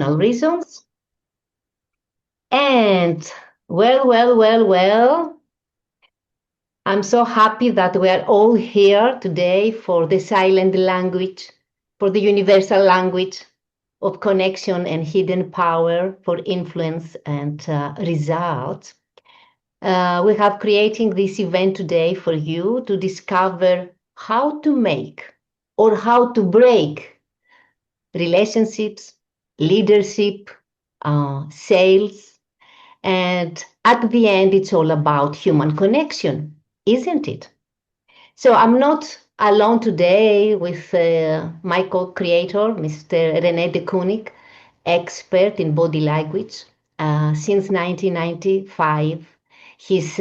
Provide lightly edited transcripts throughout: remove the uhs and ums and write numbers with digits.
reasons. And well, I'm so happy that we are all here today for the silent language, for the universal language of connection and hidden power for influence and results. We have creating this event today for you to discover how to make or how to break relationships, leadership, sales, and at the end, it's all about human connection, isn't it? So I'm not alone today with my co-creator, Mr. René Decode, expert in body language. Since 1995, he's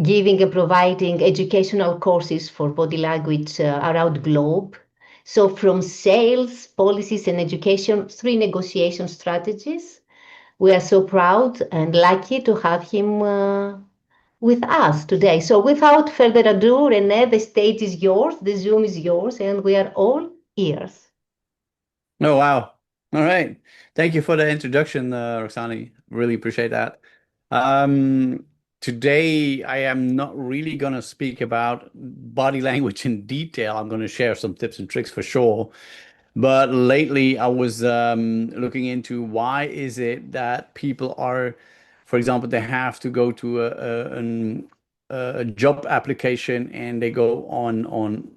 giving and providing educational courses for body language around the globe. So from sales, policies, and education, three negotiation strategies. We are so proud and lucky to have him with us today. So without further ado, René, the stage is yours, the Zoom is yours, and we are all ears. Oh, wow. All right. Thank you for the introduction, Roxani. Really appreciate that. Um, Today, I am not really going to speak about body language in detail. I'm going to share some tips and tricks for sure. But lately, I was looking into why is it that people are, for example, they have to go to a job application and they go on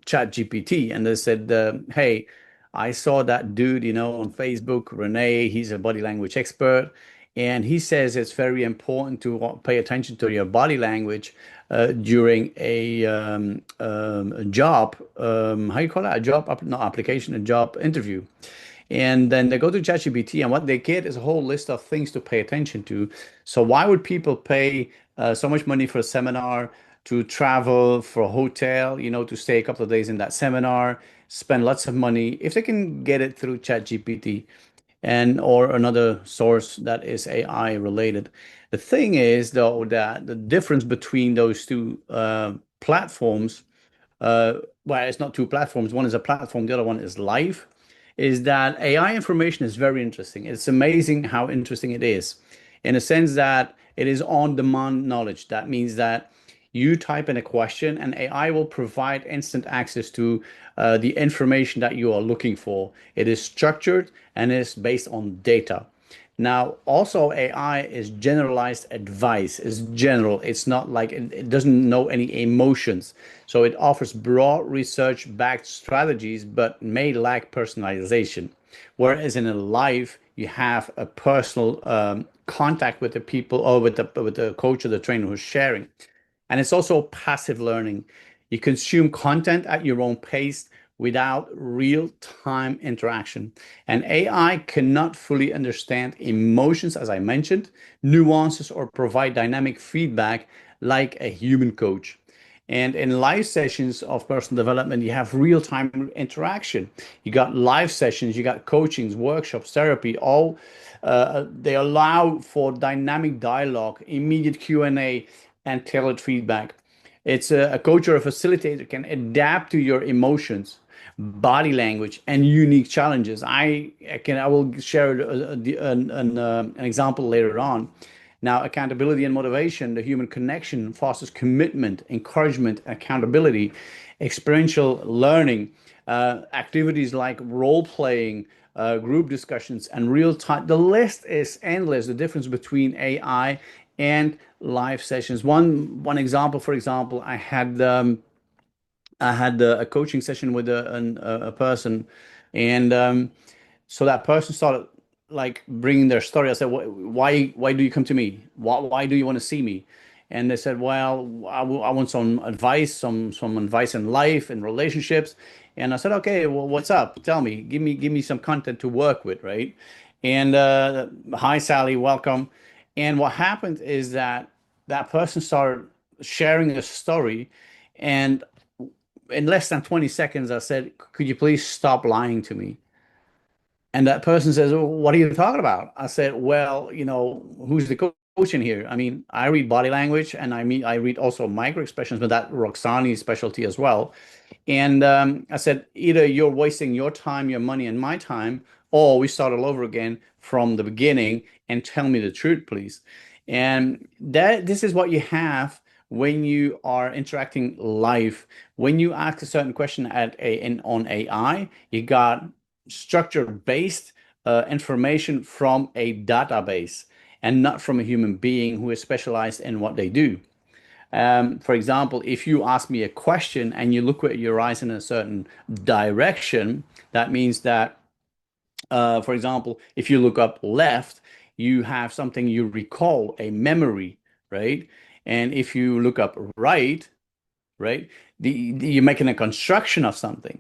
ChatGPT and they said, "Hey, I saw that dude, on Facebook, René. He's a body language expert, and he says it's very important to pay attention to your body language." During a job, how you call that? A job, not application, a job interview. And then they go to ChatGPT, and what they get is a whole list of things to pay attention to. So why would people pay so much money for a seminar, to travel for a hotel, to stay a couple of days in that seminar, spend lots of money if they can get it through ChatGPT and or another source that is AI related. The thing is, though, that the difference between those two platforms, well, it's not two platforms. One is a platform, the other one is live, is that AI information is very interesting. It's amazing how interesting it is in a sense that it is on-demand knowledge. That means that you type in a question and AI will provide instant access to the information that you are looking for. It is structured and is based on data. Now, also AI is generalized advice. It's general. It's not like it doesn't know any emotions. So it offers broad research-backed strategies, but may lack personalization. Whereas in a live, you have a personal contact with the people or with the coach or the trainer who's sharing. And it's also passive learning. You consume content at your own pace without real-time interaction. And AI cannot fully understand emotions, as I mentioned, nuances, or provide dynamic feedback like a human coach. And in live sessions of personal development, you have real-time interaction. You got live sessions, you got coachings, workshops, therapy, all they allow for dynamic dialogue, immediate Q&A, and tailored feedback. It's a coach or a facilitator can adapt to your emotions, body language, and unique challenges. I will share an example later on. Now, accountability and motivation, the human connection fosters commitment, encouragement, accountability, experiential learning, activities like role playing, group discussions, and real time. The list is endless. The difference between AI and live sessions. One example, for example, I had a coaching session with a person, and so that person started like bringing their story. I said, Why do you come to me? Why do you want to see me?" And they said, "Well, I want some advice, some advice in life and relationships." And I said, "Okay, well, what's up? Tell me. Give me some content to work with, right?" And hi, Sally, welcome. And what happened is that that person started sharing a story, and in less than 20 seconds, I said, "Could you please stop lying to me?" And that person says, "Well, what are you talking about?" I said, "Well, who's the coach in here? I mean, I read body language and I read also micro expressions, but that Roxani's specialty as well." And I said, "Either you're wasting your time, your money, and my time, or we start all over again from the beginning and tell me the truth, please. And that this is what you have when you are interacting live. When you ask a certain question on AI, you got structure-based information from a database and not from a human being who is specialized in what they do. For example, if you ask me a question and you look with your eyes in a certain direction, that means that, for example, if you look up left, you have something you recall, a memory, right? And if you look up right, right, you're making a construction of something.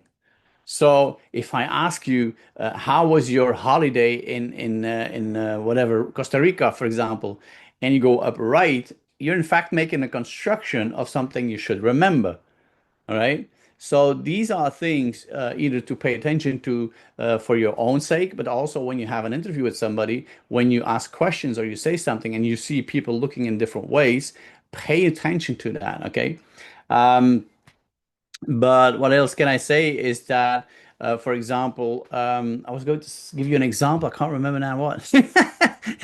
So if I ask you, how was your holiday in whatever Costa Rica, for example, and you go up right, you're in fact making a construction of something you should remember. All right. So these are things either to pay attention to for your own sake, but also when you have an interview with somebody, when you ask questions or you say something and you see people looking in different ways, pay attention to that. Okay. Um, but what else can I say is that, for example, I was going to give you an example. I can't remember now what.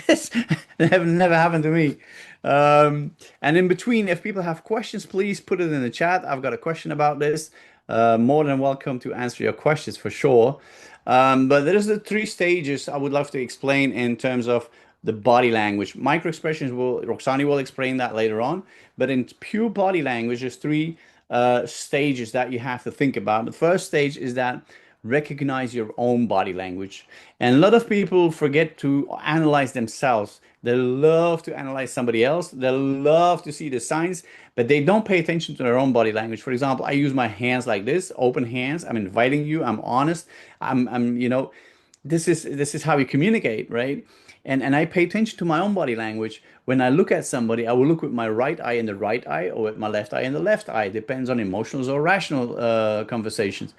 It's never happened to me. And in between, if people have questions, please put it in the chat. I've got a question about this. More than welcome to answer your questions for sure. But there's the three stages I would love to explain in terms of the body language. Micro expressions Roxani will explain that later on. But in pure body language, there's three stages that you have to think about. The first stage is that recognize your own body language. And a lot of people forget to analyze themselves. They love to analyze somebody else. They love to see the signs, but they don't pay attention to their own body language. For example, I use my hands like this, open hands. I'm inviting you. I'm honest. This is how we communicate, right? And I pay attention to my own body language. When I look at somebody, I will look with my right eye in the right eye or with my left eye in the left eye. Depends on emotional or rational conversations.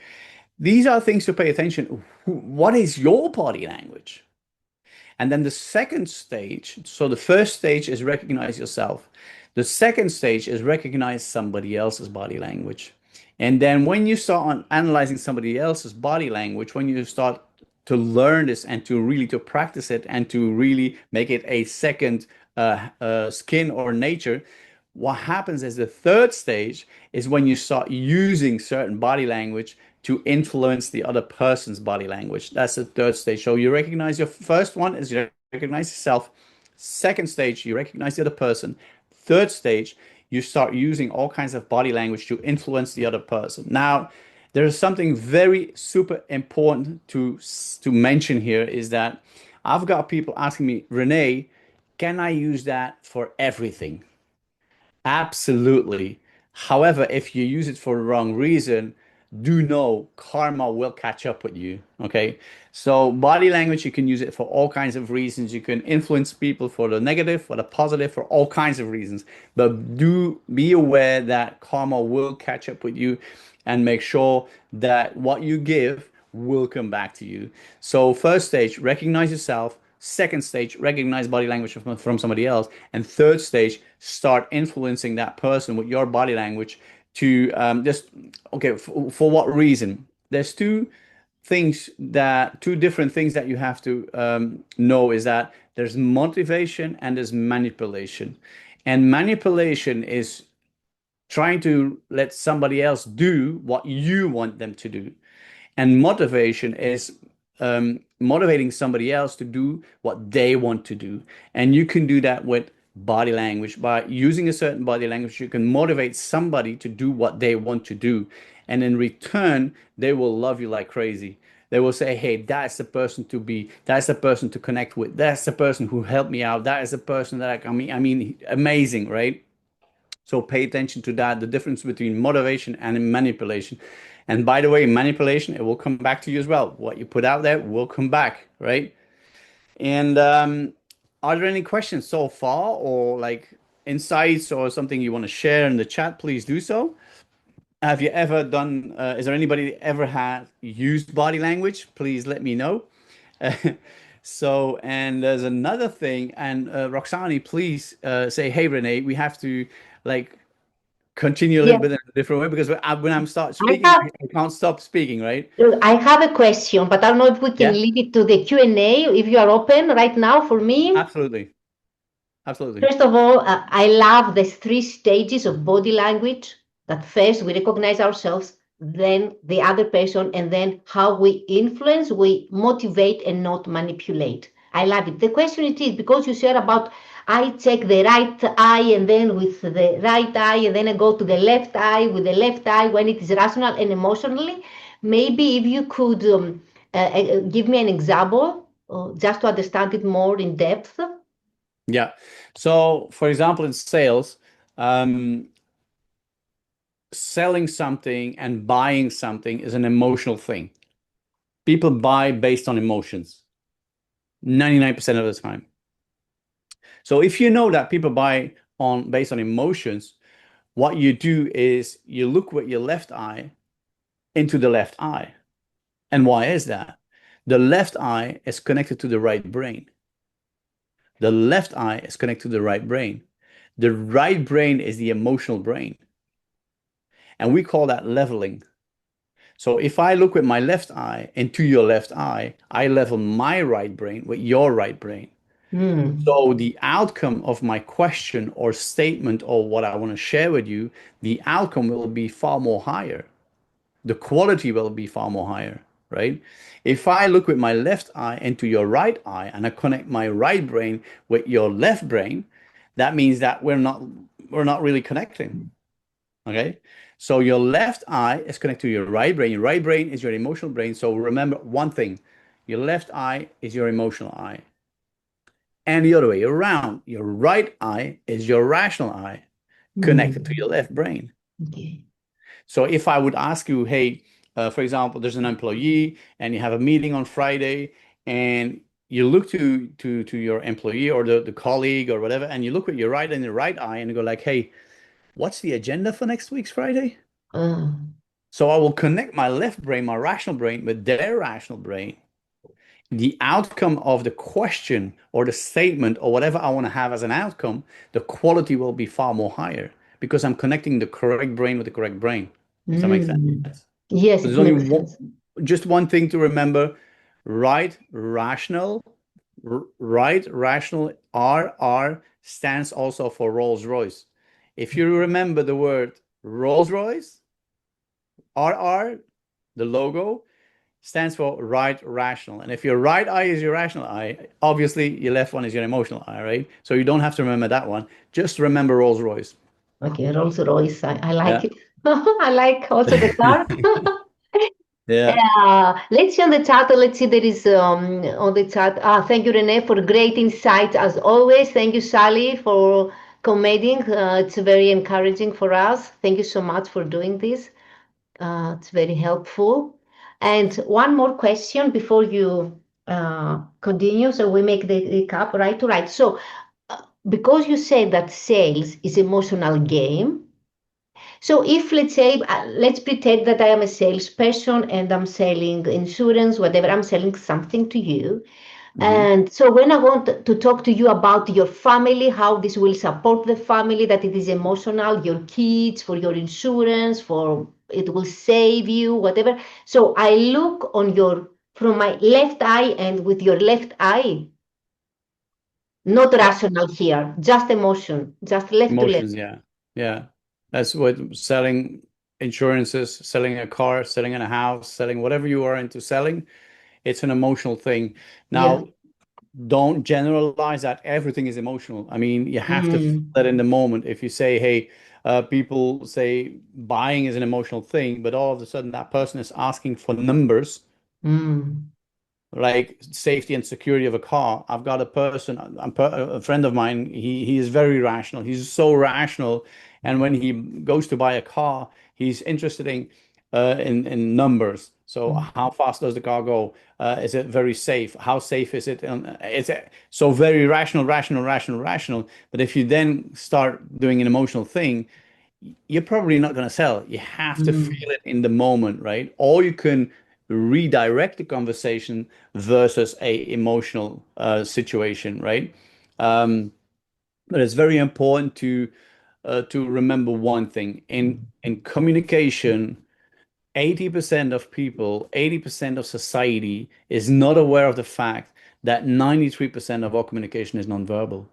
These are things to pay attention. What is your body language? And then the second stage, so the first stage is recognize yourself. The second stage is recognize somebody else's body language. And then when you start on analyzing somebody else's body language, when you start to learn this and to really to practice it and to really make it a second skin or nature, what happens is the third stage is when you start using certain body language to influence the other person's body language. That's the third stage. So you recognize your first one is you recognize yourself. Second stage, you recognize the other person. Third stage, you start using all kinds of body language to influence the other person. Now, there is something very super important to mention here is that I've got people asking me, Renee, can I use that for everything? Absolutely. However, if you use it for the wrong reason, do know karma will catch up with you. Okay. So body language, you can use it for all kinds of reasons. You can influence people for the negative, for the positive, for all kinds of reasons. But do be aware that karma will catch up with you and make sure that what you give will come back to you. So first stage, recognize yourself. Second stage, recognize body language from somebody else. And third stage, start influencing that person with your body language to okay, for what reason? There's two different things that you have to know is that there's motivation and there's manipulation. And manipulation is trying to let somebody else do what you want them to do. And motivation is motivating somebody else to do what they want to do. And you can do that with body language. By using a certain body language, you can motivate somebody to do what they want to do. And in return, they will love you like crazy. They will say, hey, that's the person to be, that's the person to connect with, that's the person who helped me out, that is the person that I mean, amazing, right? So pay attention to that, the difference between motivation and manipulation. And by the way, manipulation, it will come back to you as well. What you put out there will come back, right? And are there any questions so far or like insights or something you want to share in the chat? Please do so. Have you ever done, is there anybody that ever had used body language? Please let me know. So, and there's another thing, and Roxani, please say, hey, Renee, we have to like continue a Yeah, little bit in a different way because when I'm start I speaking, have I can't stop speaking, right? I have a question, but I don't know if we can Yeah, leave it to the Q&A if you are open right now for me. absolutely. Absolutely. First of all, I love the three stages of body language. That first we recognize ourselves, then the other person, and then how we influence, we motivate and not manipulate. I love it. The question it is because you said about I check the right eye and then with the right eye and then I go to the left eye with the left eye when it is rational and emotionally. Maybe if you could give me an example just to understand it more in depth. Yeah. So, for example, in sales, um, selling something and buying something is an emotional thing. People buy based on emotions 99% of the time. So if you know that people buy on based on emotions, what you do is you look with your left eye into the left eye. And why is that? The left eye is connected to the right brain. The left eye is connected to the right brain. The right brain is the emotional brain. And we call that leveling. So if I look with my left eye into your left eye, I level my right brain with your right brain. Hmm. So the outcome of my question or statement or what I want to share with you, the outcome will be far more higher. The quality will be far more higher, right? If I look with my left eye into your right eye and I connect my right brain with your left brain, that means that we're not really connecting. Okay. So your left eye is connected to your right brain. Your right brain is your emotional brain. So remember one thing, your left eye is your emotional eye. And the other way around, your right eye is your rational eye connected to Hmm. your left brain. Okay. So if I would ask you, hey, for example, there's an employee and you have a meeting on Friday and you look to your employee or the colleague or whatever, and you look with your right and your right eye and you go like, hey, what's the agenda for next week's Friday? Uh, So I will connect my left brain, my rational brain, with their rational brain. The outcome of the question or the statement or whatever I want to have as an outcome, the quality will be far more higher because I'm connecting the correct brain with the correct brain. Does that make sense? mm. Yes, So it there's only makes sense. just one thing to remember. Right, rational, right, rational, RR stands also for Rolls-Royce. If you remember the word Rolls-Royce, RR, the logo, stands for right rational. And if your right eye is your rational eye, obviously your left one is your emotional eye, right? So you don't have to remember that one. Just remember Rolls-Royce. Okay, Rolls Royce. I like Yeah. it. I like also the car. Yeah. Let's see on the chat. Let's see there is on the chat. Thank you, René, for great insights as always. Thank you, Sally, for commenting. It's very encouraging for us. Thank you so much for doing this. It's very helpful. And one more question before you continue. So we make the recap right to right. So because you said that sales is emotional game. So if let's say, let's pretend that I am a salesperson and I'm selling insurance, whatever, I'm selling something to you. Hmm. And so when I want to talk to you about your family, how this will support the family, that it is emotional, your kids, for your insurance, for it will save you, whatever. So I look on your from my left eye and with your left eye, not Yeah. rational here, just emotion, just left to left. Emotions. Yeah. Yeah. That's what selling insurances, selling a car, selling a house, selling whatever you are into selling. It's an emotional thing. Yeah. Now, don't generalize that everything is emotional. I mean, you have to feel Mm, that in the moment. If you say, hey, people say buying is an emotional thing, but all of a sudden that person is asking for numbers mm, like safety and security of a car. I've got a person, a friend of mine, he is very rational. He's so rational. And when he goes to buy a car, he's interested in numbers. So mm, how fast does the car go? Is it very safe? How safe is it? So very rational, rational, rational, rational. But if you then start doing an emotional thing, you're probably not going to sell. You have to mm. feel it in the moment, right? Or you can redirect the conversation versus a emotional situation, right? Um, but it's very important to to remember one thing. In communication, 80% of people, 80% of society is not aware of the fact that 93% of our communication is nonverbal.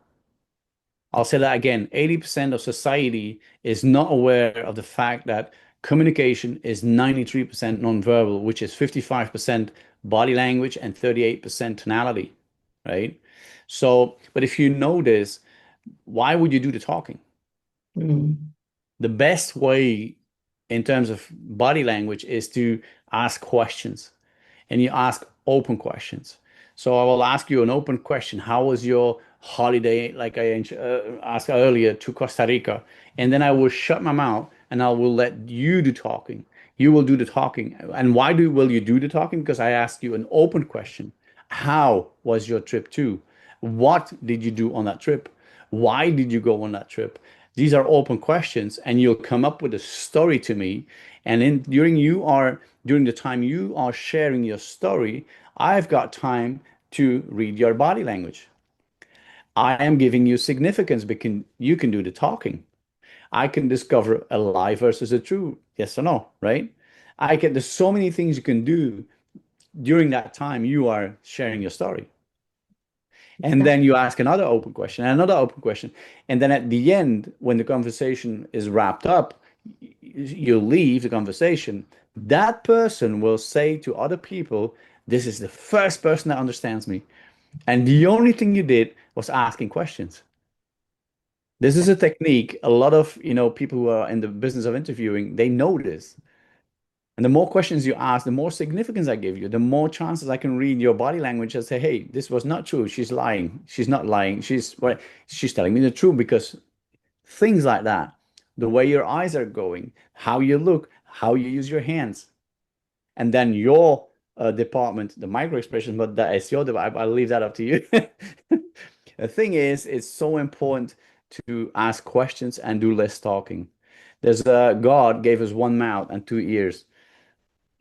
I'll say that again. 80% of society is not aware of the fact that communication is 93% nonverbal, which is 55% body language and 38% tonality, right? So, but if you know this, why would you do the talking? Mm. The best way in terms of body language is to ask questions, and you ask open questions. So I will ask you an open question. How was your holiday, like I asked earlier, to Costa Rica? And then I will shut my mouth and I will let you do talking. You will do the talking. And why will you do the talking? Because I asked you an open question. How was your trip to? What did you do on that trip? Why did you go on that trip? These are open questions, and you'll come up with a story to me. And during the time you are sharing your story, I've got time to read your body language. I am giving you significance because you can do the talking. I can discover a lie versus a true, yes or no, right? There's so many things you can do during that time you are sharing your story. And then you ask another open question and another open question. And then at the end, when the conversation is wrapped up, you leave the conversation. That person will say to other people, this is the first person that understands me. And the only thing you did was asking questions. This is a technique. A lot of, people who are in the business of interviewing, they know this. And the more questions you ask, the more significance I give you, the more chances I can read your body language and say, hey, this was not true. She's lying. She's not lying. She's telling me the truth because things like that, the way your eyes are going, how you look, how you use your hands, and then your department, the micro expression, but that is your department. I'll leave that up to you. The thing is, it's so important to ask questions and do less talking. There's God gave us one mouth and two ears.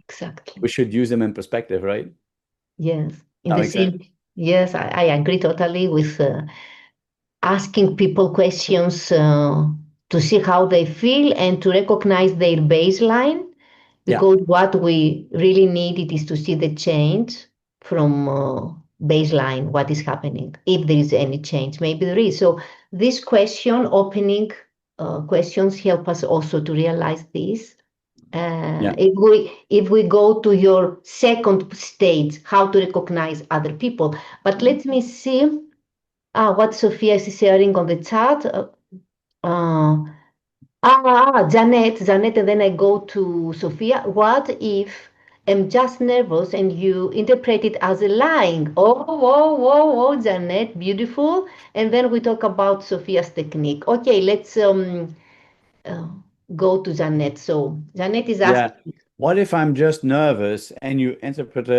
Exactly. We should use them in perspective, right? Yes. In That the makes sense. same, yes, I agree totally with asking people questions to see how they feel and to recognize their baseline, Yeah, because what we really need it is to see the change from baseline, what is happening, if there is any change. Maybe there is. So this question, opening questions, help us also to realize this. yeah, If we go to your second stage, how to recognize other people. But let me see what Sophia is sharing on the chat. Uh, Janet, and then I go to Sophia. What if I'm just nervous and you interpret it as a lying? Oh, whoa, whoa, whoa, Janet, beautiful. And then we talk about Sophia's technique. Okay, let's uh, go to Janet. So Janet is yeah. asking. What if I'm just nervous and you interpret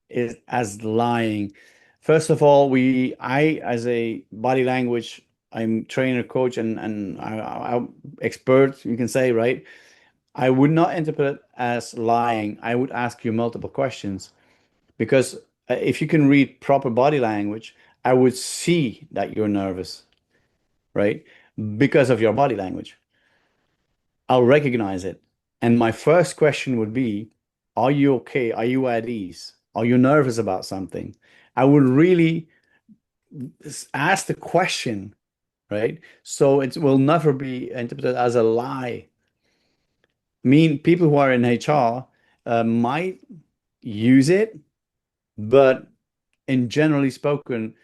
it as lying? First of all, I as a body language, I'm trainer, coach, and I'm expert, you can say, right? I would not interpret it as lying. I would ask you multiple questions because if you can read proper body language, I would see that you're nervous, right? Because of your body language. I'll recognize it. And my first question would be, are you okay? Are you at ease? Are you nervous about something? I would really ask the question, right? So it will never be interpreted as a lie. I mean, people who are in HR might use it, but in generally spoken,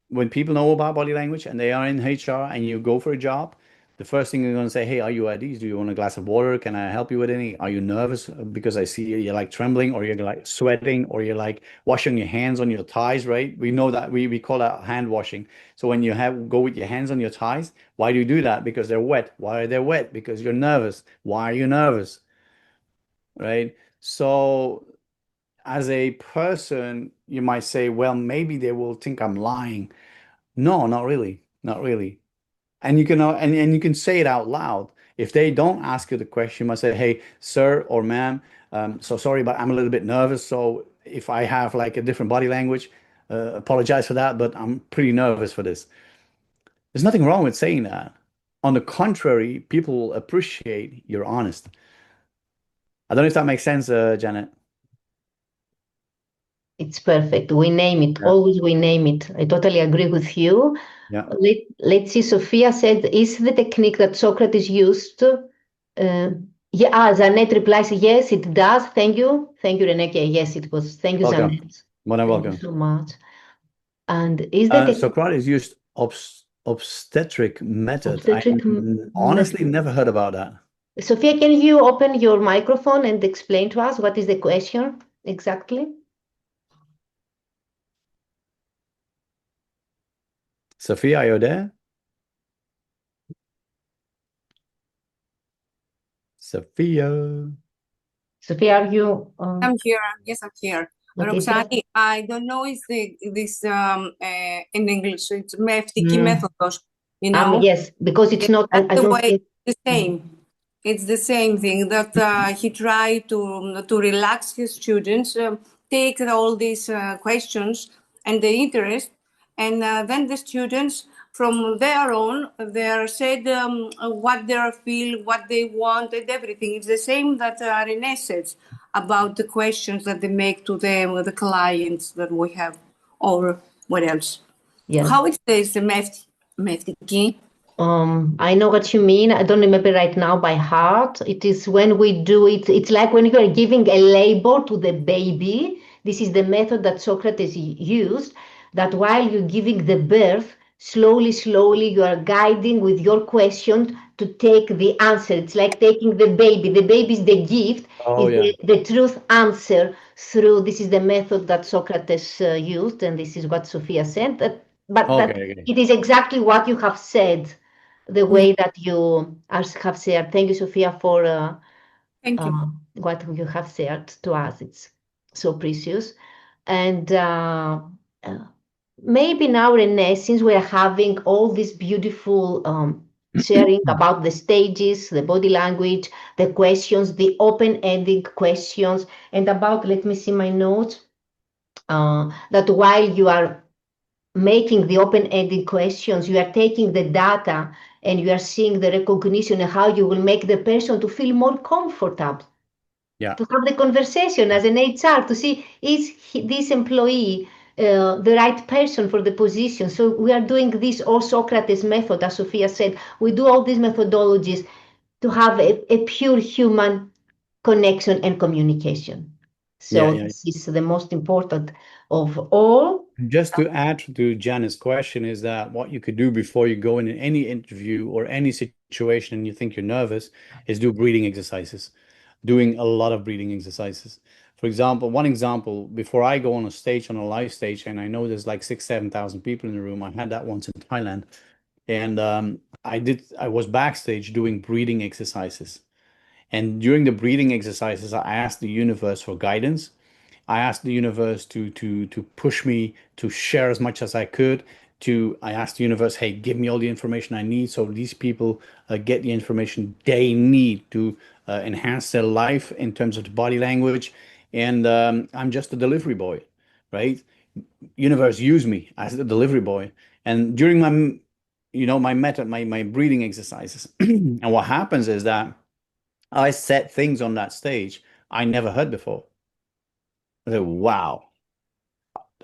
when people know about body language and they are in HR and you go for a job, the first thing you're going to say, hey, are you at ease? Do you want a glass of water? Can I help you with any? Are you nervous? Because I see you're like trembling or you're like sweating or you're like washing your hands on your thighs, right? We know that we call that hand washing. So when you go with your hands on your thighs, why do you do that? Because they're wet. Why are they wet? Because you're nervous. Why are you nervous? Right? So as a person, you might say, well, maybe they will think I'm lying. No, not really. Not really. And you can and you can say it out loud. If they don't ask you the question, you must say, "Hey, sir or ma'am, so sorry, but I'm a little bit nervous. So if I have like a different body language, apologize for that, but I'm pretty nervous for this." There's nothing wrong with saying that. On the contrary, people will appreciate you're honest. I don't know if that makes sense, Janet. It's perfect. We name it. Yeah. Always we name it. I totally agree with you. Yeah. Let's see. Sophia said, is the technique that Socrates used? Yeah, Zanet replies, yes, it does. Thank you. Thank you, René. Yes, it was. Thank you, Welcome. Zanet. More than Thank you welcome. so much. And is the Socrates used obstetric method. I obstetric honestly method? never heard about that. Sophia, can you open your microphone and explain to us what is the question exactly? Sophia, are you there? Sophia. Sophia, are you? I'm here. Yes, I'm here. Okay, Roxani, I don't know if this in English, so it's meftiki Mm. methodos, you know? Yes, because it's not, That's I the don't way, think. the same. It's the same thing that he tried to relax his students, take all these questions and the interest, and then the students from their own, they said what they feel, what they want, and everything. It's the same that René says about the questions that they make to them, the clients that we have, or what else. Yes. How it says the meftiki? I know what you mean. I don't remember right now by heart. It is when we do it, it's like when you are giving a label to the baby. This is the method that Socrates used, that while you're giving the birth, slowly, slowly, you are guiding with your question to take the answer. It's like taking the baby. The baby is the gift, Oh, is yeah. the truth answer through, this is the method that Socrates used, and this is what Sophia said. But that Okay. it is exactly what you have said, the way that you have shared. Thank you, Sophia, for Thank you. what you have shared to us. It's so precious. And uh, maybe now, Renee, since we're having all this beautiful sharing about the stages, the body language, the questions, the open-ended questions, and about, let me see my notes, that while you are making the open-ended questions, you are taking the data and you are seeing the recognition and how you will make the person to feel more comfortable, Yeah. to have the conversation as an HR, to see, is this employee the right person for the position? So we are doing this all Socrates method, as Sophia said. We do all these methodologies to have a pure human connection and communication. Yeah, So yeah. this is the most important of all. Just to add to Janice's question is that what you could do before you go in any interview or any situation and you think you're nervous is do breathing exercises, doing a lot of breathing exercises. For example, one example, before I go on a stage, on a live stage, and I know there's like 7,000 people in the room. I had that once in Thailand. And I was backstage doing breathing exercises. And during the breathing exercises, I asked the universe for guidance. I asked the universe to push me to share as much as I could. I asked the universe, hey, give me all the information I need so these people get the information they need to enhance their life in terms of the body language. And I'm just a delivery boy, right? Universe use me as the delivery boy. And during my method, my breathing exercises, and what happens is that I said things on that stage I never heard before. I said, wow.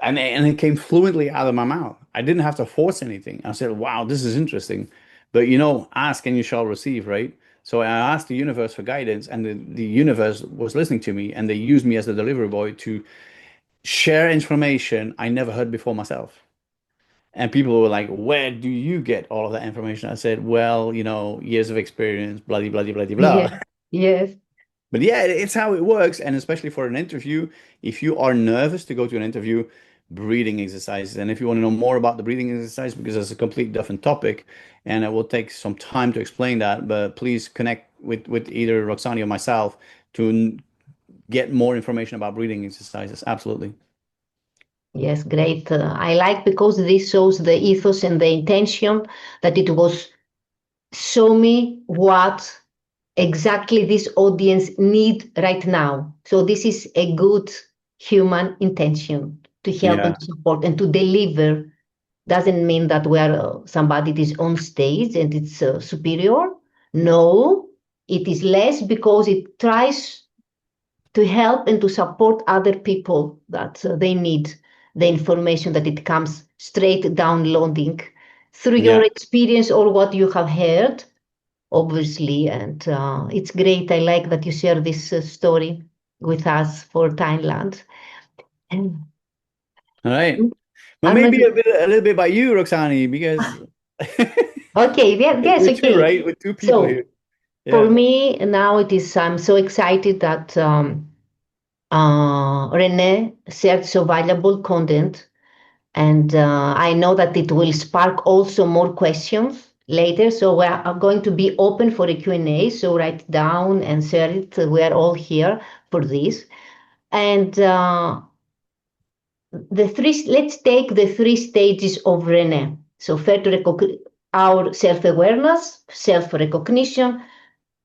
And it came fluently out of my mouth. I didn't have to force anything. I said, wow, this is interesting. But ask and you shall receive, right? So I asked the universe for guidance, and the universe was listening to me, and they used me as the delivery boy to share information I never heard before myself. And people were like, where do you get all of that information? I said, well, years of experience, blah, blah, blah, blah, blah. Yes, yes. But yeah, it's how it works. And especially for an interview, if you are nervous to go to an interview, breathing exercises. And if you want to know more about the breathing exercise, because it's a completely different topic, and it will take some time to explain that, but please connect with either Roxani or myself to get more information about breathing exercises. Absolutely. Yes, great. I like because this shows the ethos and the intention that it was show me what exactly this audience need right now. So this is a good human intention to help Yeah. and support and to deliver doesn't mean that we are somebody that is on stage and it's superior. No, it is less because it tries to help and to support other people that they need the information that it comes straight downloading through your Yeah. experience or what you have heard, obviously. And it's great. I like that you share this story with us for Thailand. And All right. Well, I'm not, maybe a little bit about you, Roxani, because okay, yes, with two, okay. right? With two people So here. for Yeah. me now it is, I'm so excited that René shared so valuable content. And I know that it will spark also more questions later. So we are going to be open for a Q&A. So write down and share it. We are all here for this. And let's take the three stages of René. So first, our self-awareness, self-recognition.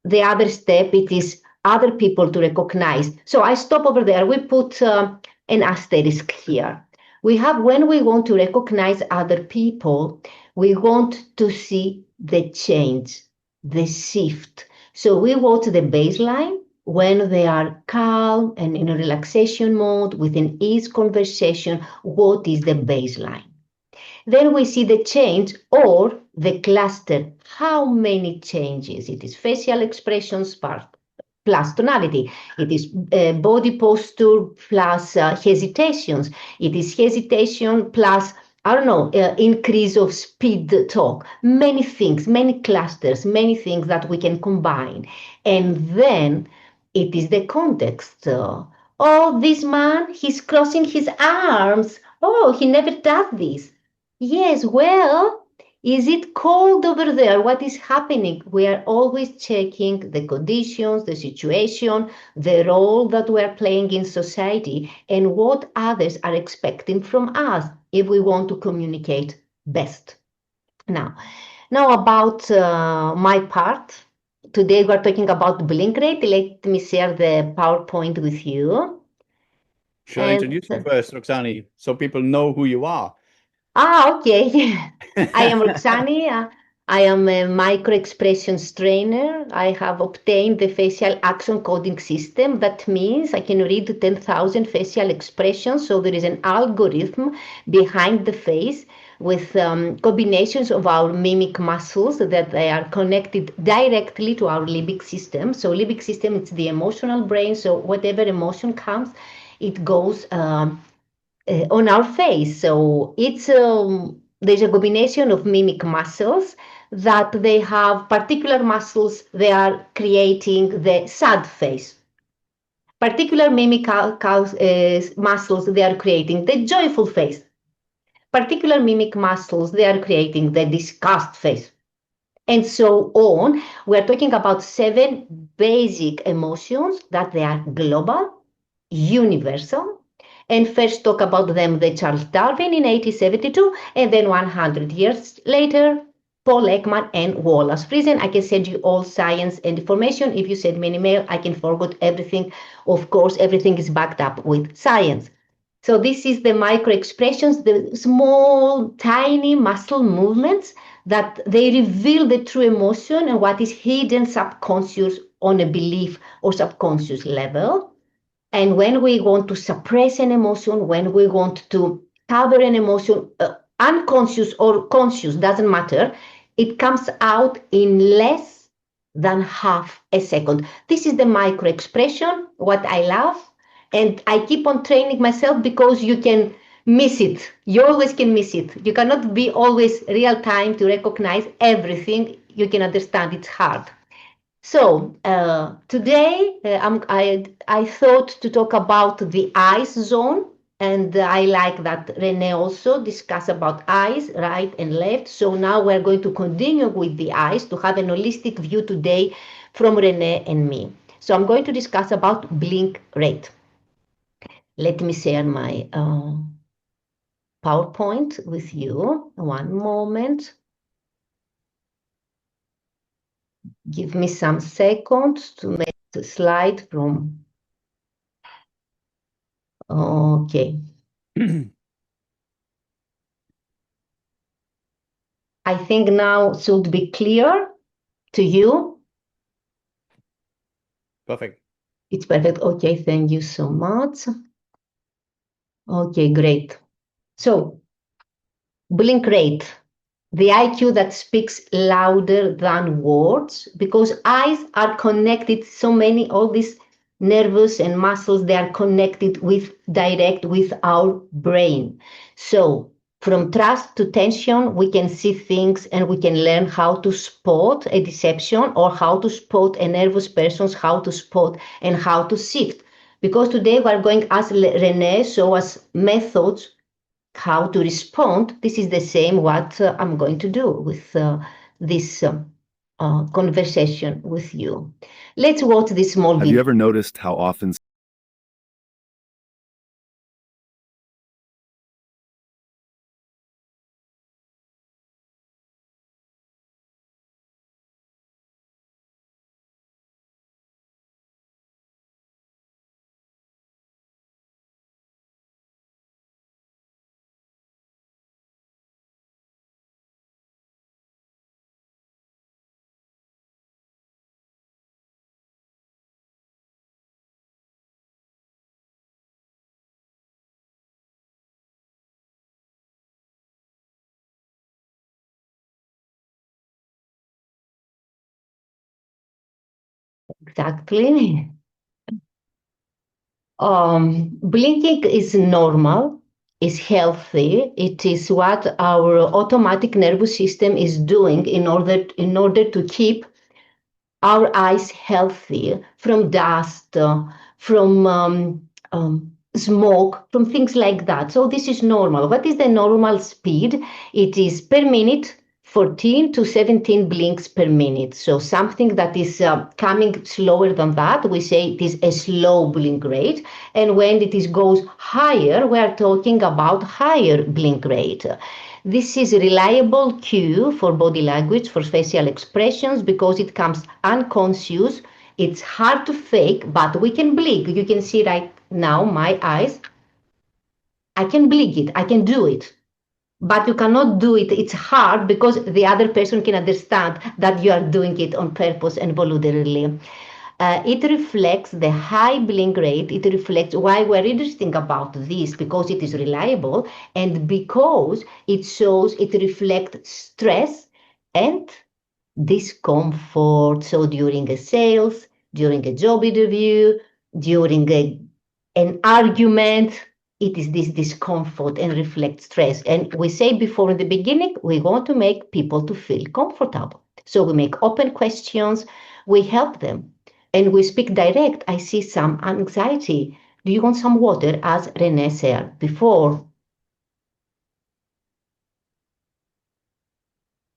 The other step, it is other people to recognize. So I stop over there. We put an asterisk here. We have, when we want to recognize other people, we want to see the change, the shift. So we watch the baseline when they are calm and in a relaxation mode with an ease conversation. What is the baseline? Then we see the change or the cluster. How many changes? It is facial expressions plus tonality. It is body posture plus hesitations. It is hesitation plus, I don't know, increase of speed talk. Many things, many clusters, many things that we can combine. And then it is the context. Oh, this man, he's crossing his arms. Oh, he never does this. Yes, well, is it cold over there? What is happening? We are always checking the conditions, the situation, the role that we are playing in society, and what others are expecting from us if we want to communicate best. Now about my part. Today we're talking about blink rate. Let me share the PowerPoint with you. Should I And introduce you first, Roxani, so people know who you are? okay. I am Roxani. I am a micro expressions trainer. I have obtained the facial action coding system. That means I can read 10,000 facial expressions. So there is an algorithm behind the face with combinations of our mimic muscles that they are connected directly to our limbic system. So limbic system, it's the emotional brain. So whatever emotion comes, it goes on our face. So it's there's a combination of mimic muscles that they have particular muscles. They are creating the sad face. Particular mimic muscles, they are creating the joyful face. Particular mimic muscles, they are creating the disgust face. And so on. We're talking about 7 basic emotions that they are global, universal. And first talk about them the Charles Darwin in 1872, and then 100 years later, Paul Ekman and Wallace Friesen. I can send you all science and information. If you send me an email, I can forward everything. Of course, everything is backed up with science. So this is the micro expressions, the small, tiny muscle movements that they reveal the true emotion and what is hidden subconscious on a belief or subconscious level. And when we want to suppress an emotion, when we want to cover an emotion, unconscious or conscious, doesn't matter, it comes out in less than half a second. This is the micro expression, what I love. And I keep on training myself because you can miss it. You always can miss it. You cannot be always real time to recognize everything. You can understand it's hard. So today I thought to talk about the eyes zone, and I like that René also discussed about eyes, right and left. So now we're going to continue with the eyes to have an holistic view today from René and me. So I'm going to discuss about blink rate. Let me share my PowerPoint with you. One moment. Give me some seconds to make the slide from. Okay. I think now should be clear to you. Perfect. It's perfect. Okay, thank you so much. Okay, great. So, blink rate, the IQ that speaks louder than words, because eyes are connected, so many, all these nerves and muscles, they are connected with direct with our brain. So from trust to tension, we can see things and we can learn how to spot a deception or how to spot a nervous person, how to spot and how to shift. Because today we are going, as René show us, methods how to respond. This is the same what I'm going to do with this conversation with you. Let's watch this small video. Have you ever noticed how often Exactly. Blinking is normal, is healthy. It is what our automatic nervous system is doing in order to keep our eyes healthy from dust, from smoke, from things like that. So this is normal. What is the normal speed? It is per minute 14 to 17 blinks per minute. So something that is coming slower than that, we say it is a slow blink rate. And when it goes higher, we are talking about higher blink rate. This is a reliable cue for body language, for facial expressions, because it comes unconscious. It's hard to fake, but we can blink. You can see right now my eyes. I can blink it. I can do it. But you cannot do it. It's hard because the other person can understand that you are doing it on purpose and voluntarily. It reflects the high blink rate. It reflects why we're interesting about this, because it is reliable and because it shows, it reflects stress and discomfort. So during a sales, during a job interview, during an argument, it is this discomfort and reflects stress. And we say before in the beginning, we want to make people to feel comfortable. So we make open questions, we help them. And we speak direct. I see some anxiety. Do you want some water? As René said before.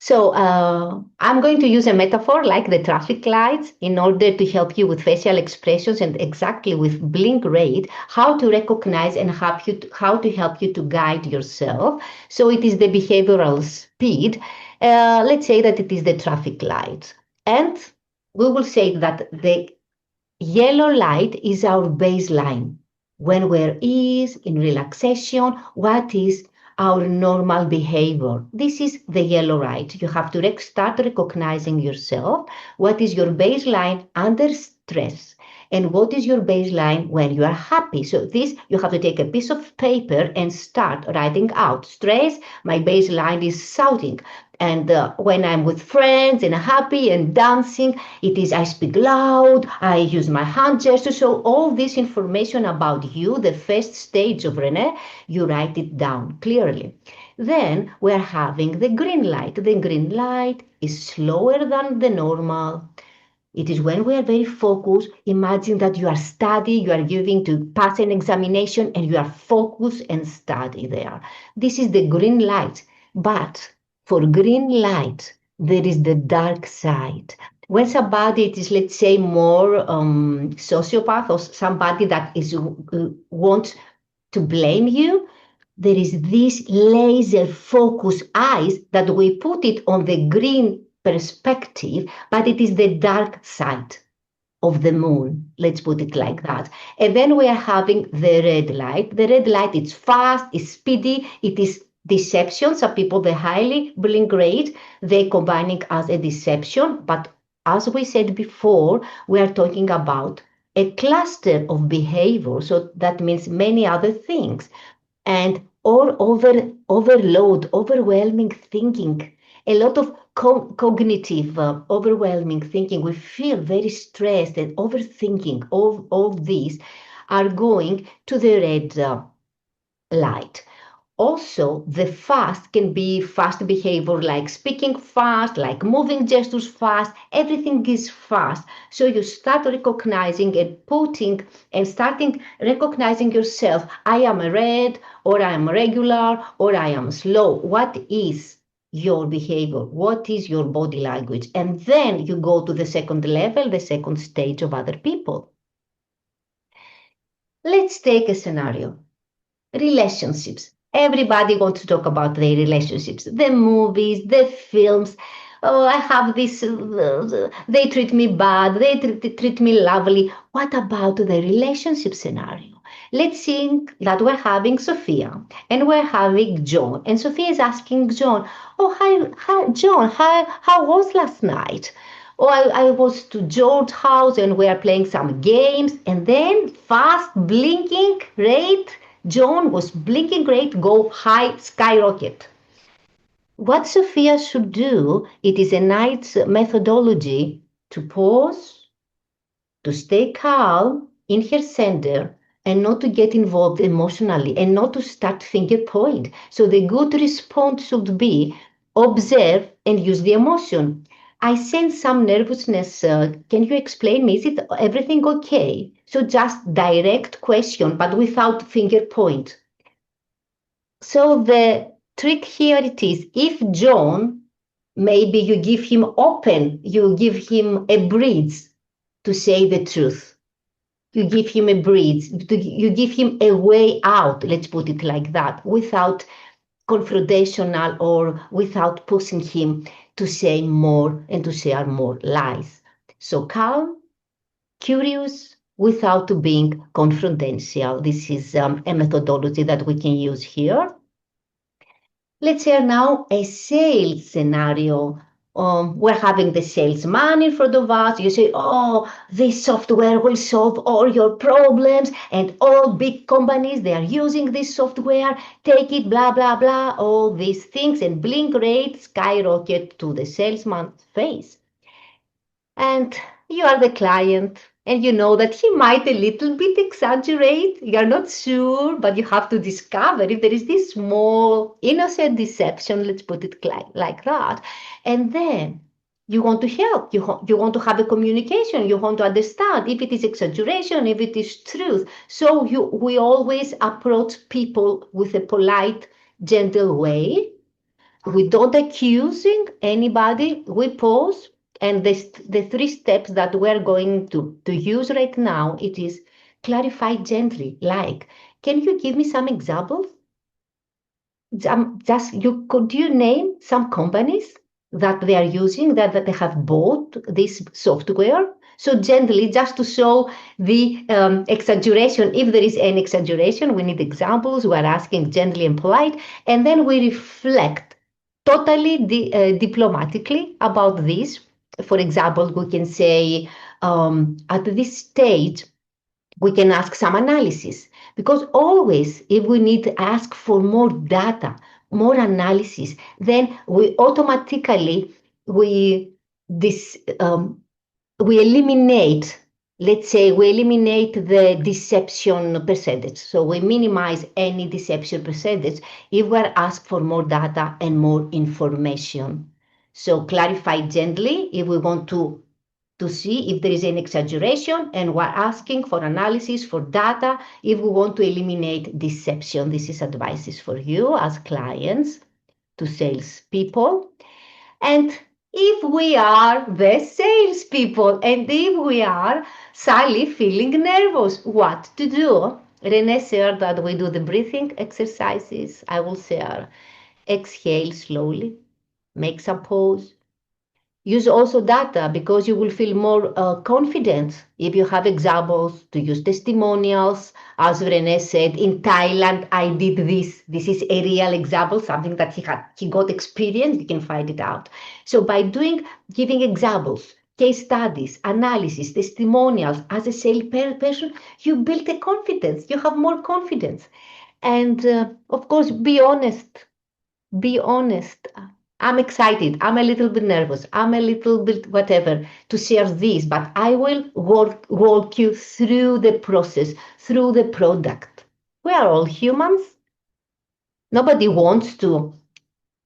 So I'm going to use a metaphor like the traffic lights in order to help you with facial expressions and exactly with blink rate, how to recognize and how to help you to guide yourself. So it is the behavioral speed. Let's say that it is the traffic light. And we will say that the yellow light is our baseline. When we're ease, in relaxation, what is our normal behavior? This is the yellow light. You have to start recognizing yourself. What is your baseline under stress? And what is your baseline when you are happy? So this, you have to take a piece of paper and start writing out. Stress, my baseline is shouting. And when I'm with friends and happy and dancing, it is I speak loud, I use my hand gestures. So all this information about you, the first stage of René, you write it down clearly. Then we're having the green light. The green light is slower than the normal. It is when we are very focused. Imagine that you are studying, you are giving to pass an examination, and you are focused and study there. This is the green light. But for green light, there is the dark side. When somebody is, let's say, more sociopath or somebody that is wants to blame you, there is this laser focus eyes that we put it on the green perspective, but it is the dark side of the moon. Let's put it like that. And then we are having the red light. The red light is fast, it's speedy, it is deception. Some people, they're highly bullying grade, they're combining as a deception. But as we said before, we are talking about a cluster of behavior. So that means many other things. And or overload, overwhelming thinking, a lot of cognitive overwhelming thinking. We feel very stressed and overthinking. All these are going to the red light. Also, the fast can be fast behavior, like speaking fast, like moving gestures fast. Everything is fast. So you start recognizing and putting and starting recognizing yourself. I am red, or I am regular, or I am slow. What is your behavior? What is your body language? And then you go to the second level, the second stage of other people. Let's take a scenario. Relationships. Everybody wants to talk about their relationships, the movies, the films. Oh, I have this, they treat me bad, they treat me lovely. What about the relationship scenario? Let's think that we're having Sophia and we're having John. And Sophia is asking John, oh, hi John, how was last night? Oh, I was to George's house and we are playing some games. And then fast blinking, right? John was blinking great, go high, skyrocket. What Sophia should do, it is a nice methodology to pause, to stay calm in her center, and not to get involved emotionally and not to start finger point. So the good response should be observe and use the emotion. I sense some nervousness. Can you explain me? Is it everything okay? So just direct question, but without finger point. So the trick here it is, if John, maybe you give him you give him a bridge to say the truth. You give him a bridge, you give him a way out, let's put it like that, without confrontational or without pushing him to say more and to share more lies. So calm, curious, without being confrontational. This is a methodology that we can use here. Let's share now a sales scenario. We're having the salesman in front of us. You say, oh, this software will solve all your problems, and all big companies, they are using this software. Take it, blah, blah, blah, all these things, and blink rate skyrocket to the salesman's face. And you are the client, and you know that he might a little bit exaggerate. You're not sure, but you have to discover if there is this small innocent deception, let's put it like that. And then you want to help. You want to have a communication. You want to understand if it is exaggeration, if it is truth. So we always approach people with a polite, gentle way. We don't accusing anybody. We pause. And the three steps that we're going to use right now, it is clarify gently. Like, can you give me some examples? Could you name some companies that they are using, that they have bought this software? So gently, just to show the exaggeration. If there is any exaggeration, we need examples. We are asking gently and polite. And then we reflect totally diplomatically about this. For example, we can say at this stage, we can ask some analysis, because always if we need to ask for more data, more analysis, then we automatically this we eliminate, let's say, we eliminate the deception percentage. So we minimize any deception percentage if we're asked for more data and more information. So clarify gently if we want to see if there is an exaggeration, and we're asking for analysis, for data, if we want to eliminate deception. This is advices for you as clients to salespeople. And if we are the salespeople, and if we are suddenly feeling nervous, what to do? René said that we do the breathing exercises. I will share. Exhale slowly, make some pause, Use also data because you will feel more confident if you have examples to use testimonials. As René said, in Thailand, I did this. This is a real example, something that he got experience. You can find it out. So by giving examples, case studies, analysis, testimonials as a salesperson, you build a confidence. You have more confidence. And of course, be honest. Be honest. I'm excited. I'm a little bit nervous. I'm a little bit whatever to share this, but I will walk you through the process, through the product. We are all humans. Nobody wants to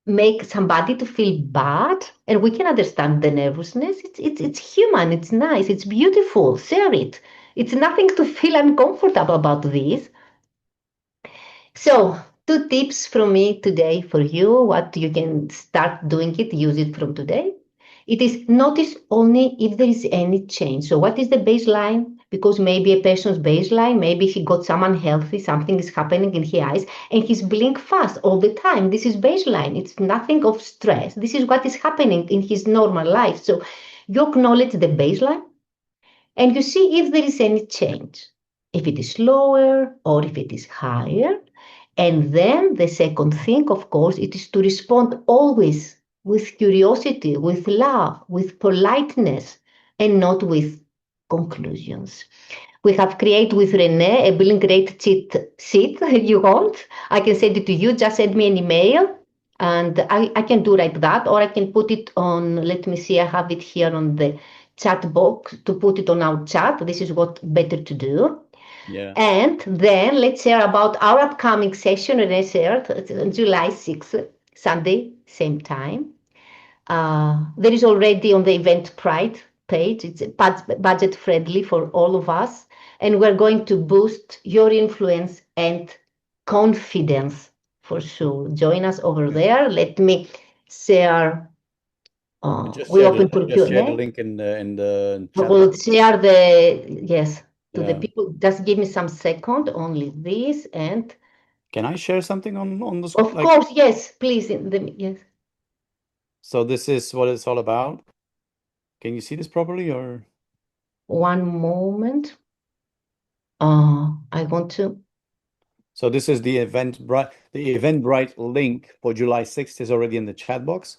make somebody to feel bad, and we can understand the nervousness. It's human. It's nice. It's beautiful. Share it. It's nothing to feel uncomfortable about this. So, two tips from me today for you, what you can start doing it, use it from today. It is notice only if there is any change. So, what is the baseline? Because maybe a person's baseline, maybe he got some unhealthy, something is happening in his eyes, and he's blink fast all the time. This is baseline. It's nothing of stress. This is what is happening in his normal life. So, you acknowledge the baseline and you see if there is any change, if it is lower or if it is higher. And then the second thing, of course, it is to respond always with curiosity, with love, with politeness, and not with conclusions. We have created with René a billing rate cheat sheet if you want. I can send it to you. Just send me an email and I can do like that, or I can put it on, let me see, I have it here on the chat box to put it on our chat. This is what better to do. Yeah. And then let's share about our upcoming session, René shared, on July 6th, Sunday, same time. There is already on the Eventbrite page. It's budget friendly for all of us. And we're going to boost your influence and confidence for sure. Join us over there. Let me share. We open for Just share the Q&A. link in the I chat will box. share yes, to the Yeah. people. Just give me some second, only this. And Can I share something on the of like? course, yes, please. Yes. So this is what it's all about. Can you see this properly or? One moment. I want to. So this is the Eventbrite link for July 6th is already in the chat box.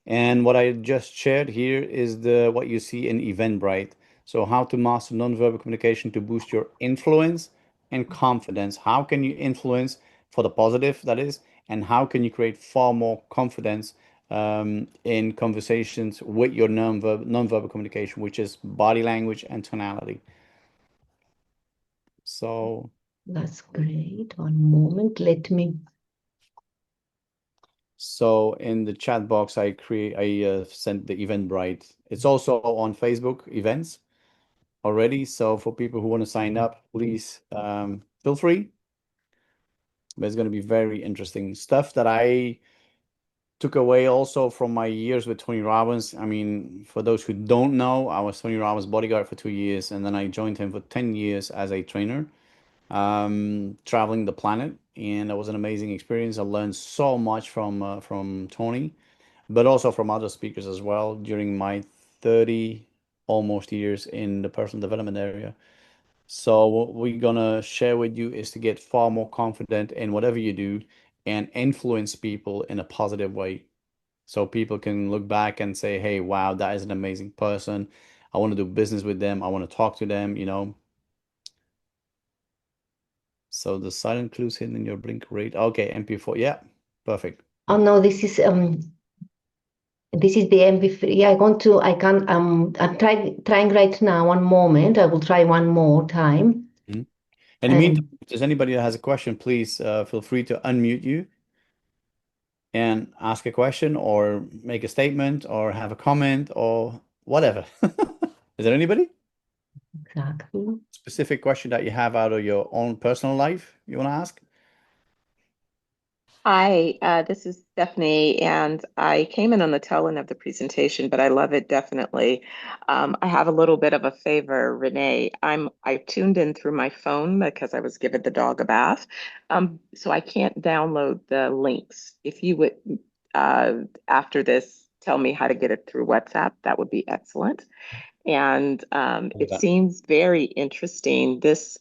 And what I just shared here is the what you see in Eventbrite. So how to master nonverbal communication to boost your influence and confidence. How can you influence for the positive, that is, and how can you create far more confidence in conversations with your nonverbal communication, which is body language and tonality. So That's great. One moment. Let me. So in the chat box, I sent the Eventbrite. It's also on Facebook events already. So for people who want to sign up, please feel free. There's going to be very interesting stuff that I took away also from my years with Tony Robbins. I mean, for those who don't know, I was Tony Robbins' bodyguard for 2 years, and then I joined him for 10 years as a trainer, traveling the planet, and it was an amazing experience. I learned so much from Tony, but also from other speakers as well during my 30 almost years in the personal development area. So what we're gonna share with you is to get far more confident in whatever you do and influence people in a positive way. So people can look back and say, hey, wow, that is an amazing person. I want to do business with them. I want to talk to them, you know. So the silent clues hidden in your blink rate. Okay, MP4. Yeah, perfect. Oh no, this is the MP3. I want to. I can. I'm trying right now. One moment. I will try one more time. Mhm. In the And meantime, if there's anybody that has a question, please feel free to unmute you and ask a question or make a statement or have a comment or whatever. Is there anybody? exactly. Specific question that you have out of your own personal life you want to ask? Hi, this is Stephanie, and I came in on the tail end of the presentation, but I love it definitely. I have a little bit of a favor, Renee. I tuned in through my phone because I was giving the dog a bath, so I can't download the links. If you would, after this tell me how to get it through WhatsApp, that would be excellent. And it Yeah. seems very interesting, this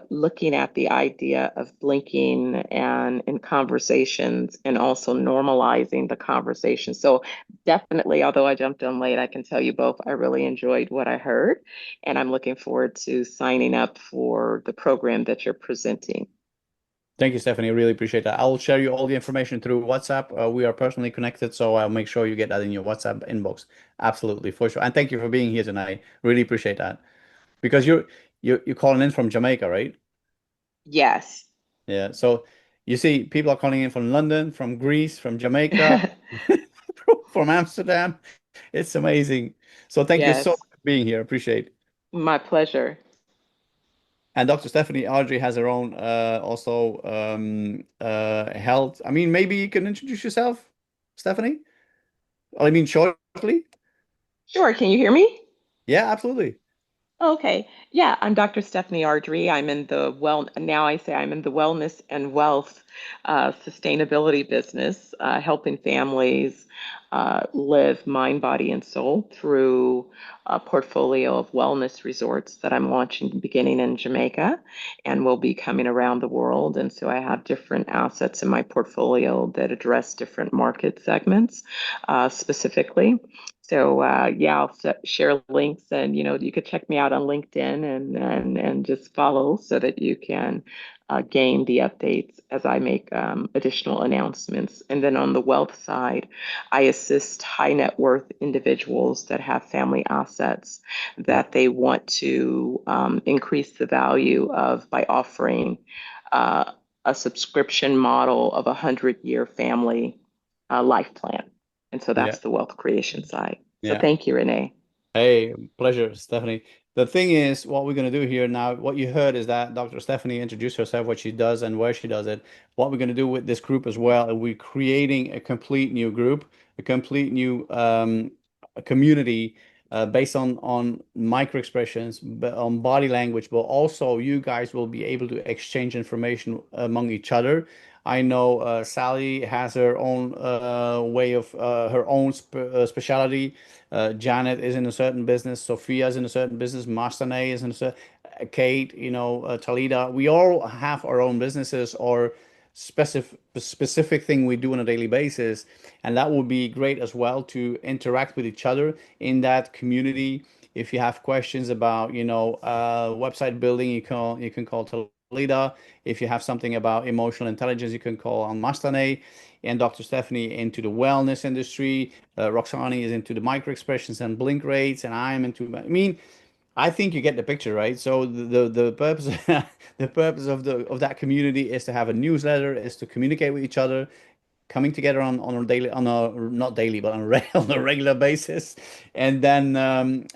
looking at the idea of blinking and in conversations and also normalizing the conversation. So definitely, although I jumped in late, I can tell you both, I really enjoyed what I heard, and I'm looking forward to signing up for the program that you're presenting. Thank you, Stephanie. I really appreciate that. I'll share you all the information through WhatsApp. We are personally connected, so I'll make sure you get that in your WhatsApp inbox. Absolutely, for sure. And thank you for being here tonight. Really appreciate that. Because you're calling in from Jamaica, right? Yes. Yeah. So you see, people are calling in from London, from Greece, from Jamaica, from Amsterdam. It's amazing. So thank you so Yes, much for being here. Appreciate. my pleasure. And Dr. Stephanie Audrey has her own also health. I mean, maybe you can introduce yourself, Stephanie? I mean, shortly. Sure, can you hear me? Yeah, absolutely. Okay. Yeah, I'm Dr. Stephanie Ardrey. Now I say I'm in the wellness and wealth sustainability business, helping families live mind, body, and soul through a portfolio of wellness resorts that I'm launching beginning in Jamaica and will be coming around the world. And so I have different assets in my portfolio that address different market segments specifically. So yeah, share links, and you could check me out on LinkedIn and just follow so that you can gain the updates as I make additional announcements. And then on the wealth side, I assist high net worth individuals that have family assets that they want to increase the value of by offering a subscription model of 100-year family life plan. And so Yeah, that's the wealth creation side. So yeah. thank you, Renee. Hey, pleasure, Stephanie. The thing is, what we're going to do here now, what you heard is that Dr. Stephanie introduced herself, what she does and where she does it. What we're going to do with this group as well, and we're creating a complete new group, a complete new community based on micro expressions, but on body language, but also you guys will be able to exchange information among each other. I know Sally has her own way of her own specialty. Janet is in a certain business. Sophia is in a certain business. Mastane is in a certain. Kate, Talida. We all have our own businesses or specific thing we do on a daily basis, and that would be great as well to interact with each other in that community. If you have questions about, website building, you can call Talida. If you have something about emotional intelligence, you can call on Mastane and Dr. Stephanie into the wellness industry. Roxani is into the micro expressions and blink rates, and I am into. I mean, I think you get the picture, right? So the purpose the purpose of that community is to have a newsletter, is to communicate with each other, coming together on a daily on a not daily but on a, on a regular basis, and then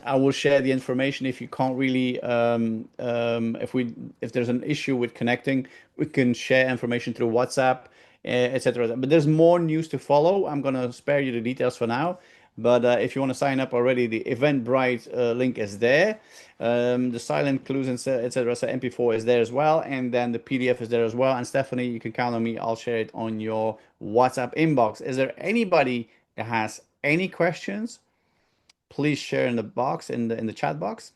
I will share the information if you can't really if there's an issue with connecting, we can share information through WhatsApp, etc. But there's more news to follow. I'm gonna spare you the details for now. But if you want to sign up already, the Eventbrite link is there. The silent clues and etc. So MP4 is there as well, and then the PDF is there as well. And Stephanie, you can count on me. I'll share it on your WhatsApp inbox. Is there anybody that has any questions? Please share in the box in the chat box.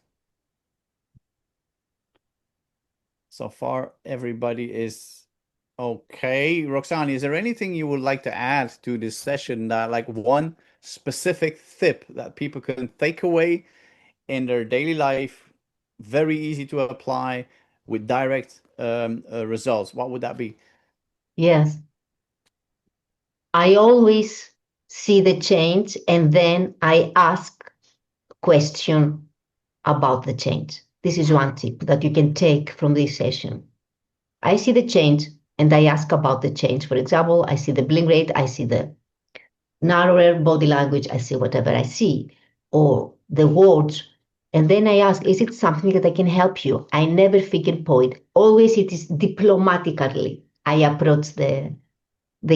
So far, everybody is okay. Roxani, is there anything you would like to add to this session that like one specific tip that people can take away in their daily life, very easy to apply with direct results? What would that be? Yes, I always see the change and then I ask question about the change. This is one tip that you can take from this session. I see the change and I ask about the change. For example, I see the blink rate, I see the narrower body language, I see whatever I see, or the words. And then I ask, is it something that I can help you? I never figure point. Always it is diplomatically I approach the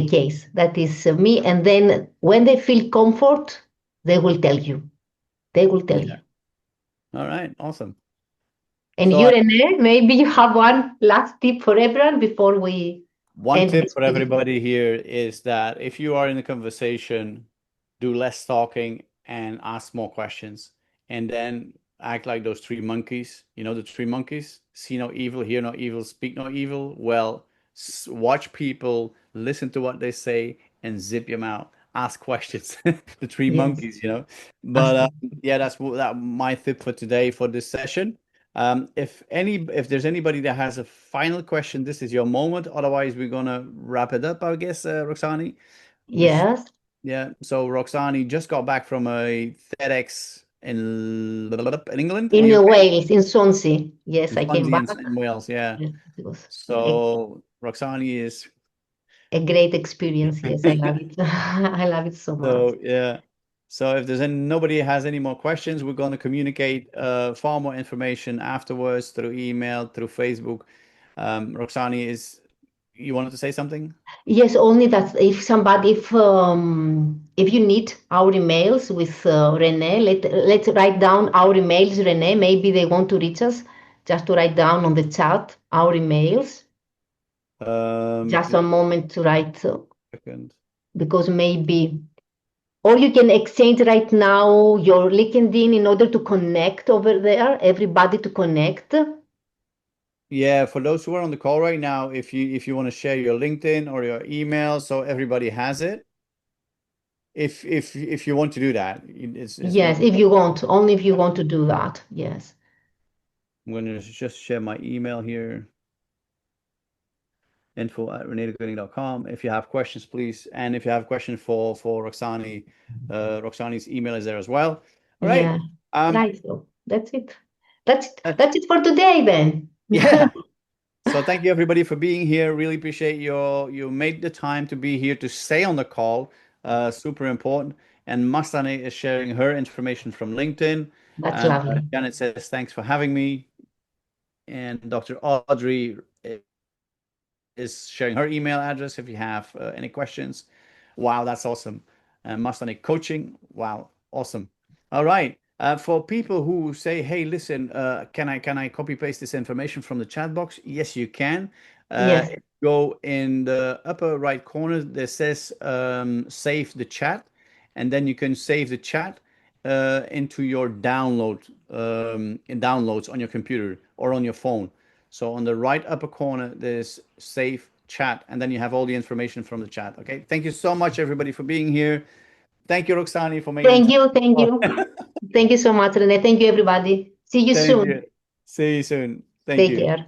case. That is me. And then when they feel comfort, they will tell you. They will tell you. Yeah. All right. Awesome. And So you, René, maybe you have one last tip for everyone before we one end tip this for video. everybody here is that if you are in a conversation, do less talking and ask more questions, and then act like those three monkeys. You know, the three monkeys: see no evil, hear no evil, speak no evil. Well, watch people, listen to what they say, and zip your mouth. Ask questions. The three Yes. monkeys, you know. But yeah, that's my tip for today for this session. If there's anybody that has a final question, this is your moment. Otherwise, we're gonna wrap it up, I guess, Roxani. Yes. Yeah. So Roxani just got back from a TEDx in England, in In the UK, Wales, in Swansea. Yes, in I came Swansea, back. in Wales. Yeah. Yes, it was So Roxani is. a great experience. Yes, I love it. I love it so much. So yeah. So if nobody has any more questions, we're going to communicate far more information afterwards through email, through Facebook. Roxani, you wanted to say something? Yes, only that if you need our emails with René, let's write down our emails, René. Maybe they want to reach us. Just to write down on the chat our emails. Just Yeah, a moment to write second. because maybe, or you can exchange right now your LinkedIn in order to connect over there. Everybody to connect. Yeah, for those who are on the call right now, if you want to share your LinkedIn or your email so everybody has it, if you want to do that, it's Yes, not. if you want, only if you want to do that. Yes. I'm going to just share my email here, info@renedecoding.com. If you have questions, please. And if you have questions for Roxani, Roxani's email is there as well. All right. Yeah. Right. So that's it. That's it. Uh, That's it for today then. yeah. So thank you everybody for being here. Really appreciate you made the time to be here to stay on the call. Super important. And Mastane is sharing her information from LinkedIn. That's lovely. Janet says thanks for having me. And Dr. Audrey is sharing her email address if you have any questions. Wow, that's awesome. Mastane coaching. Wow, awesome. All right. For people who say, "Hey, listen, can I copy paste this information from the chat box?" Yes, you can. Yes. If you go in the upper right corner, there says "Save the chat," and then you can save the chat into your in downloads on your computer or on your phone. So on the right upper corner, there's "Save Chat," and then you have all the information from the chat. Okay. Thank you so much, everybody, for being here. Thank you, Roxani, for making Thank time. you. Thank you. Thank you so much, René. Thank you, everybody. See you Thank soon. you. See you soon. Thank Take you. care.